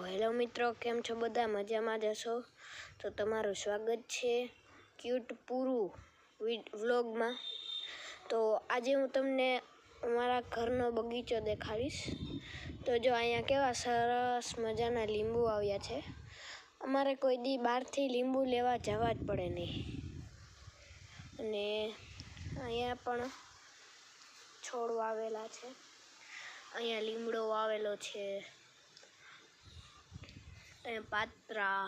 Hello મિત્રો, કેમ છો બધા? મજામાં જ હશો તો તમારું સ્વાગત છે ક્યુટ પૂરું વ્લોગમાં। તો આજે હું તમને અમારા ઘરનો બગીચો દેખાડીશ। તો જો અહીંયા કેવા સરસ મજાના લીંબુ આવ્યા છે। અમારે કોઈ દી બહારથી લીંબુ લેવા જવા જ પડે નહીં। અને અહીંયા પણ છોડ વાવેલા છે। અહીંયા લીમડો વાવેલો છે, અહીંયા પાત્રા।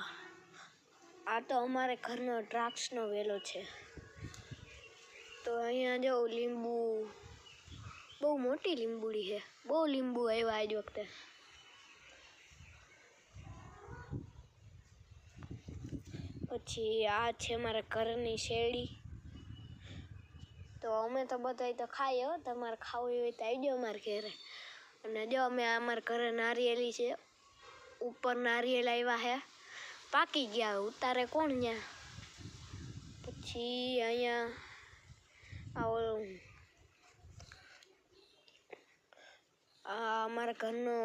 આ તો અમારે ઘરનો દ્રાક્ષનો વેલો છે। તો અહીંયા જો લીંબુ, બહુ મોટી લીંબુડી છે, બહુ લીંબુ આવ્યા આજ વખતે। પછી આ છે મારા ઘરની શેરડી। તો અમે તો બધાય તો ખાઈએ હો, તમારે ખાવું હોય તો આવજો અમારા ઘરે। અને જો અમે અમારા ઘરે નારિયેલી છે, ઉપર નારિયેલ આવ્યા છે, પાકી ગયા, ઉતારે કોણ ત્યાં। પછી અહીંયા આ અમારા ઘરનો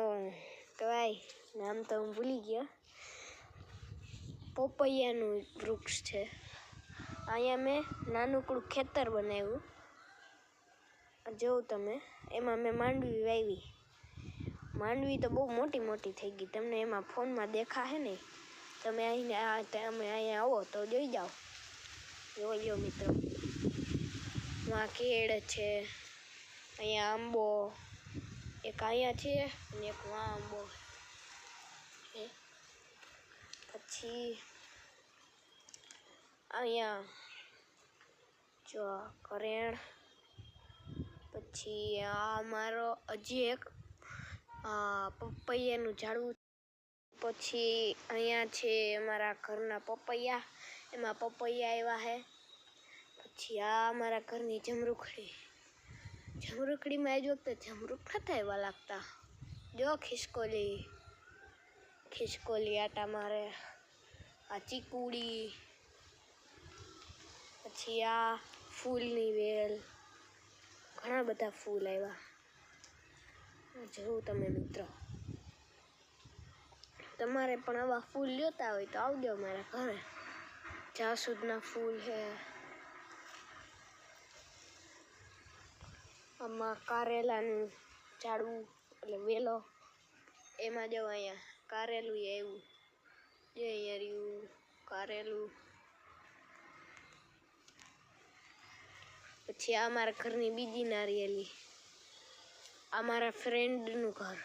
કહેવાય, નામ તો હું ભૂલી ગયો, પપૈયાનું વૃક્ષ છે। અહીંયા મેં નાનકડું ખેતર બનાવ્યું, જોઉં તમે, એમાં મેં માંડવી વાવી। માંડવી તો બહુ મોટી મોટી થઈ ગઈ, તમને એમાં ફોનમાં દેખાશે ને, તમે અહીંયા આવો તો જોઈ જાઓ। જોઈ લો મિત્રો, આ કેળ છે, અહીંયા આંબો, એક અહીંયા છે અને એક આ આંબો છે। પછી અહીંયા જો કરેણ। પછી આ મારો હજી એક પપૈયાનું ઝાડવું। પછી અહીંયા છે અમારા ઘરના પપૈયા, એમાં પપૈયા આવ્યા છે। પછી આ અમારા ઘરની જમરૂખડી, જમરૂખડીમાં આજ વખતે જમરૂખ નતા એવા લાગતા, જો ખિસકોલી આટા મારે। આ ચીકુડી, પછી આ ફૂલની વેલ, ઘણા બધા ફૂલ આવ્યા। જોવું તમે મિત્રો, તમારે પણ આવા ફૂલ જોતા હોય તો આવજો અમારા ઘરે। જાસૂદના ફૂલ છે, આમાં કારેલાનું ઝાડવું એટલે વેલો, એમાં જો અહીંયા કારેલું આવ્યું, જે અહીંયા રહ્યું કારેલું। પછી આ મારા ઘરની બીજી નારિયેલી, આ મારા ફ્રેન્ડનું ઘર,